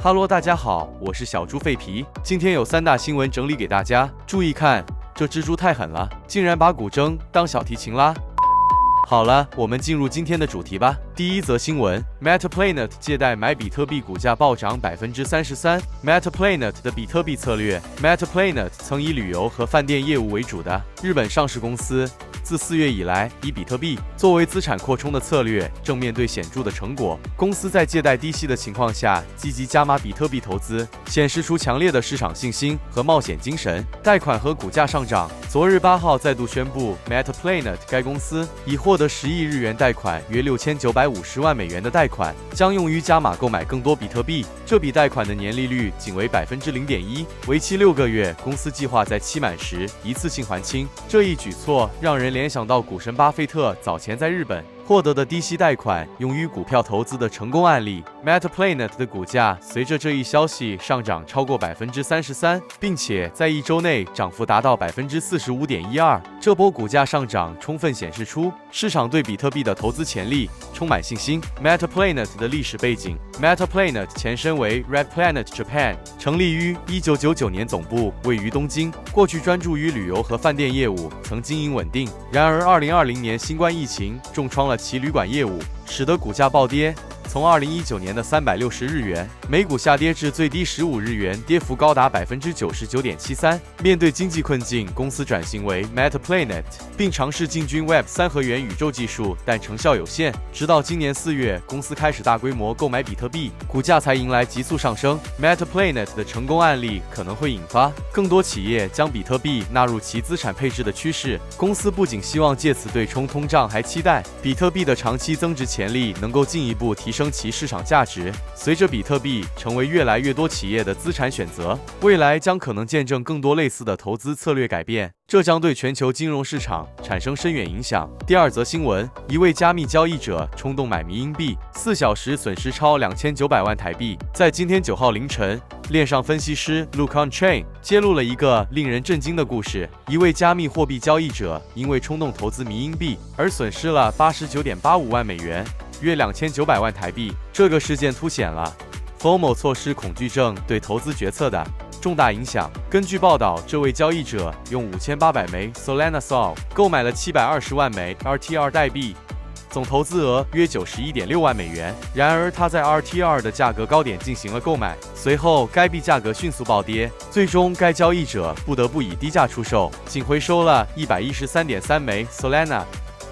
哈喽，大家好，我是小猪废皮。今天有3大新闻整理给大家，注意看，这蜘蛛太狠了，竟然把古筝当小提琴啦！好了，我们进入今天的主题吧。第一则新闻 ，Metaplanet 借贷买比特币，股价暴涨33%。Metaplanet 的比特币策略 ，Metaplanet 曾以旅游和饭店业务为主的日本上市公司。自4月以来，以比特币作为资产扩充的策略正面对显著的成果。公司在借贷低息的情况下，积极加码比特币投资，显示出强烈的市场信心和冒险精神。贷款和股价上涨。昨日8号再度宣布 ，Metaplanet 该公司已获得10亿日元贷款，约6950万美元的贷款，将用于加码购买更多比特币。这笔贷款的年利率仅为0.1%，为期6个月。公司计划在期满时一次性还清。这一举措让人联想到股神巴菲特早前在日本获得的低息贷款用于股票投资的成功案例。Metaplanet 的股价随着这一消息上涨超过33%，并且在1周内涨幅达到45.12%。这波股价上涨充分显示出市场对比特币的投资潜力充满信心。Metaplanet 的历史背景 ，Metaplanet 前身为 Red Planet Japan， 成立于1999年，总部位于东京。过去专注于旅游和饭店业务，曾经营稳定。然而，2020年新冠疫情重创了其旅馆业务，使得股价暴跌。从2019年的360日元每股下跌至最低15日元，跌幅高达99.73%。面对经济困境，公司转型为 Metaplanet， 并尝试进军 Web3 和元宇宙技术，但成效有限。直到今年4月，公司开始大规模购买比特币，股价才迎来急速上升。Metaplanet 的成功案例可能会引发更多企业将比特币纳入其资产配置的趋势。公司不仅希望借此对冲通胀，还期待比特币的长期增值潜力能够进一步提升其市场价值。随着比特币成为越来越多企业的资产选择，未来将可能见证更多类似的投资策略改变，这将对全球金融市场产生深远影响。第二则新闻，一位加密交易者冲动买迷因币，4小时损失超2900万台币。在今天9号凌晨，链上分析师 Luke On-Chain 揭露了一个令人震惊的故事：一位加密货币交易者因为冲动投资迷因币而损失了89.85万美元，约2900万台币。这个事件凸显了 FOMO 错失恐惧症对投资决策的重大影响。根据报道，这位交易者用5800枚 Solana Sol 购买了720万枚 RTR 代币，总投资额约91.6万美元。然而，他在 RTR 的价格高点进行了购买，随后该币价格迅速暴跌，最终该交易者不得不以低价出售，仅回收了113.3枚 Solana，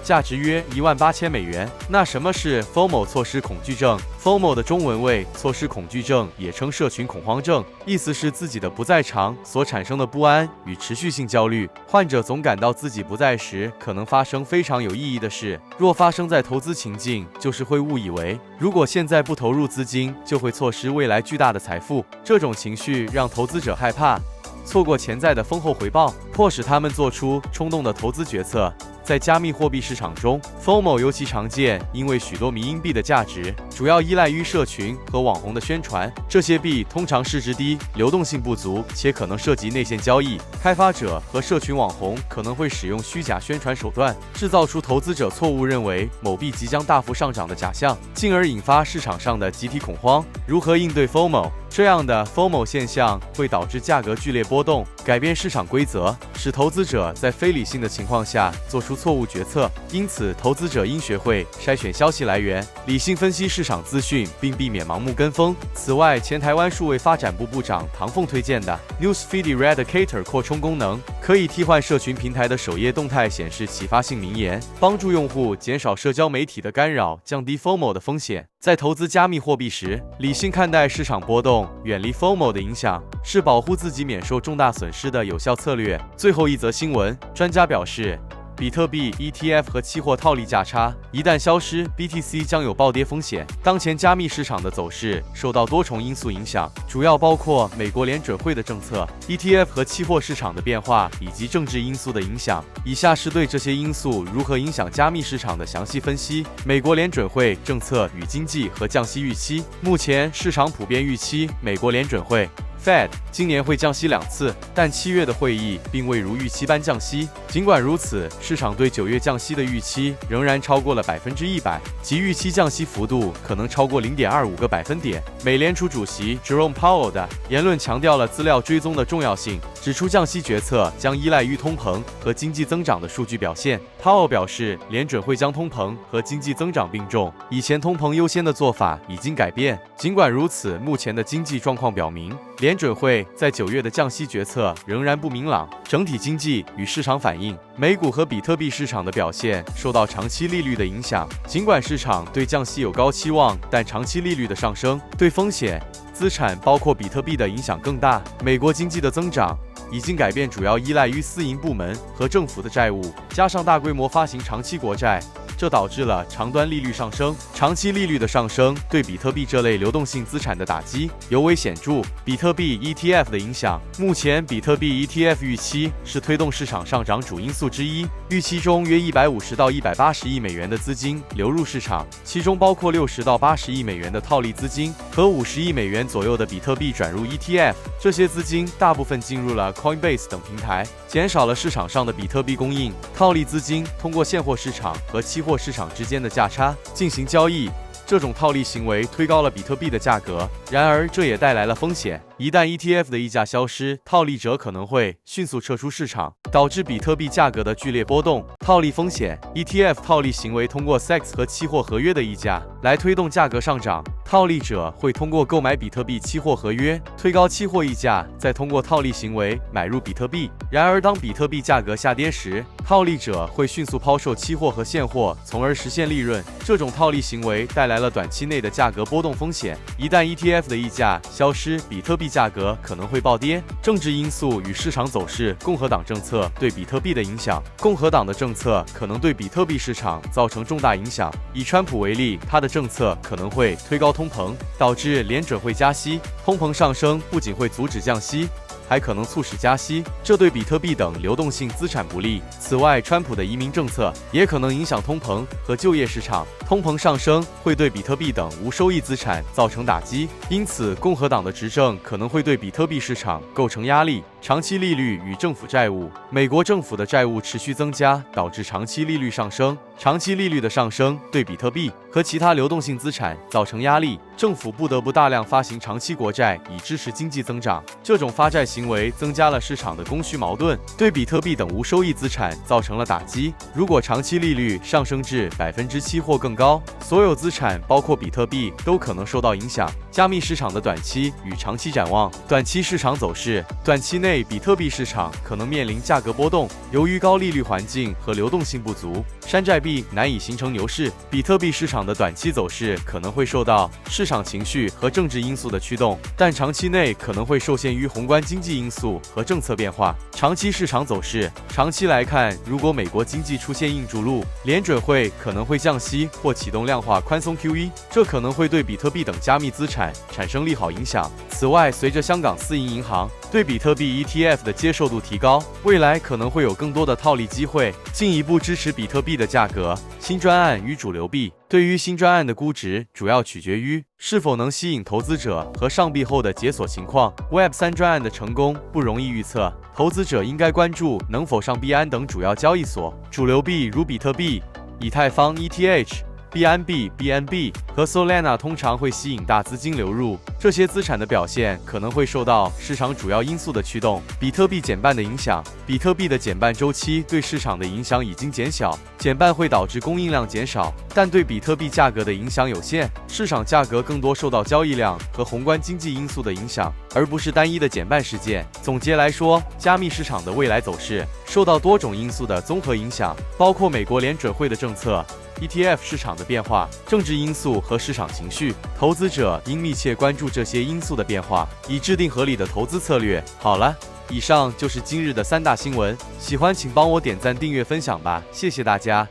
价值约18000美元。那什么是 FOMO 错失恐惧症？ FOMO 的中文为错失恐惧症，也称社群恐慌症，意思是自己的不在场所产生的不安与持续性焦虑。患者总感到自己不在时可能发生非常有意义的事，若发生在投资情境，就是会误以为如果现在不投入资金，就会错失未来巨大的财富。这种情绪让投资者害怕错过潜在的丰厚回报，迫使他们做出冲动的投资决策。在加密货币市场中 ，FOMO 尤其常见，因为许多迷因币的价值主要依赖于社群和网红的宣传。这些币通常市值低、流动性不足，且可能涉及内线交易。开发者和社群网红可能会使用虚假宣传手段，制造出投资者错误认为某币即将大幅上涨的假象，进而引发市场上的集体恐慌。如何应对 FOMO？ 这样的 FOMO 现象会导致价格剧烈波动，改变市场规则，使投资者在非理性的情况下做出错误决策。因此，投资者应学会筛选消息来源，理性分析市场资讯，并避免盲目跟风。此外，前台湾数位发展部部长唐凤推荐的 Newsfeed Eradicator 扩充功能，可以替换社群平台的首页动态显示启发性名言，帮助用户减少社交媒体的干扰，降低 FOMO 的风险。在投资加密货币时，理性看待市场波动，远离 FOMO 的影响，是保护自己免受重大损失的有效策略。最后一则新闻，专家表示，比特币 ETF 和期货套利价差一旦消失 ，BTC 将有暴跌风险。当前加密市场的走势受到多重因素影响，主要包括美国联准会的政策、ETF 和期货市场的变化以及政治因素的影响。以下是对这些因素如何影响加密市场的详细分析。美国联准会政策与经济和降息预期。目前市场普遍预期美国联准会 Fed 今年会降息2次，但7月的会议并未如预期般降息。尽管如此，市场对9月降息的预期仍然超过了100%，即预期降息幅度可能超过0.25个百分点。美联储主席 Jerome Powell 的言论强调了资料追踪的重要性，指出降息决策将依赖于通膨和经济增长的数据表现。Powell 表示，联准会将通膨和经济增长并重，以前通膨优先的做法已经改变。尽管如此，目前的经济状况表明，联准会在9月的降息决策仍然不明朗。整体经济与市场反应，美股和比特币市场的表现受到长期利率的影响。尽管市场对降息有高期望，但长期利率的上升对风险资产包括比特币的影响更大。美国经济的增长已经改变，主要依赖于私营部门和政府的债务，加上大规模发行长期国债，这导致了长端利率上升。长期利率的上升对比特币这类流动性资产的打击尤为显著。比特币 ETF 的影响，目前比特币 ETF 预期是推动市场上涨主因素之一，预期中约150到180亿美元的资金流入市场，其中包括60到80亿美元的套利资金和50亿美元左右的比特币转入 ETF。这些资金大部分进入了 Coinbase 等平台，减少了市场上的比特币供应。套利资金通过现货市场和期货市场之间的价差进行交易，这种套利行为推高了比特币的价格。然而，这也带来了风险。一旦 ETF 的溢价消失，套利者可能会迅速撤出市场，导致比特币价格的剧烈波动。套利风险 ETF 套利行为通过 SEX 和期货合约的溢价来推动价格上涨。套利者会通过购买比特币期货合约推高期货溢价，再通过套利行为买入比特币。然而，当比特币价格下跌时，套利者会迅速抛售期货和现货，从而实现利润。这种套利行为带来了短期内的价格波动风险。一旦 ETF 的溢价消失，比特币价格可能会暴跌。政治因素与市场走势，共和党政策对比特币的影响。共和党的政策可能对比特币市场造成重大影响。以川普为例，他的政策可能会推高通膨，导致联准会加息。通膨上升不仅会阻止降息，还可能促使加息，这对比特币等流动性资产不利。此外，川普的移民政策也可能影响通膨和就业市场。通膨上升会对比特币等无收益资产造成打击，因此共和党的执政可能会对比特币市场构成压力。长期利率与政府债务，美国政府的债务持续增加，导致长期利率上升。长期利率的上升对比特币和其他流动性资产造成压力，政府不得不大量发行长期国债以支持经济增长。这种发债行为增加了市场的供需矛盾，对比特币等无收益资产造成了打击。如果长期利率上升至7%或更高，所有资产包括比特币都可能受到影响。加密市场的短期与长期展望。短期市场走势，短期内比特币市场可能面临价格波动，由于高利率环境和流动性不足，山寨币难以形成牛市。比特币市场的短期走势可能会受到市场情绪和政治因素的驱动，但长期内可能会受限于宏观经济因素和政策变化。长期市场走势，长期来看，如果美国经济出现硬着陆，联准会可能会降息或启动量化宽松 QE， 这可能会对比特币等加密资产产生利好影响。此外，随着香港私营银行对比特币 ETF 的接受度提高，未来可能会有更多的套利机会，进一步支持比特币的价格。新专案与主流币，对于新专案的估值主要取决于是否能吸引投资者和上币后的解锁情况。Web3 专案的成功不容易预测，投资者应该关注能否上币安等主要交易所。主流币如比特币、以太坊 ETH、BNB 和 Solana 通常会吸引大资金流入，这些资产的表现可能会受到市场主要因素的驱动。比特币减半的影响，比特币的减半周期对市场的影响已经减小，减半会导致供应量减少，但对比特币价格的影响有限。市场价格更多受到交易量和宏观经济因素的影响，而不是单一的减半事件。总结来说，加密市场的未来走势受到多种因素的综合影响，包括美国联准会的政策、ETF 市场的变化、政治因素和市场情绪。投资者应密切关注这些因素的变化，以制定合理的投资策略。好了，以上就是今日的3大新闻，喜欢请帮我点赞、订阅、分享吧，谢谢大家。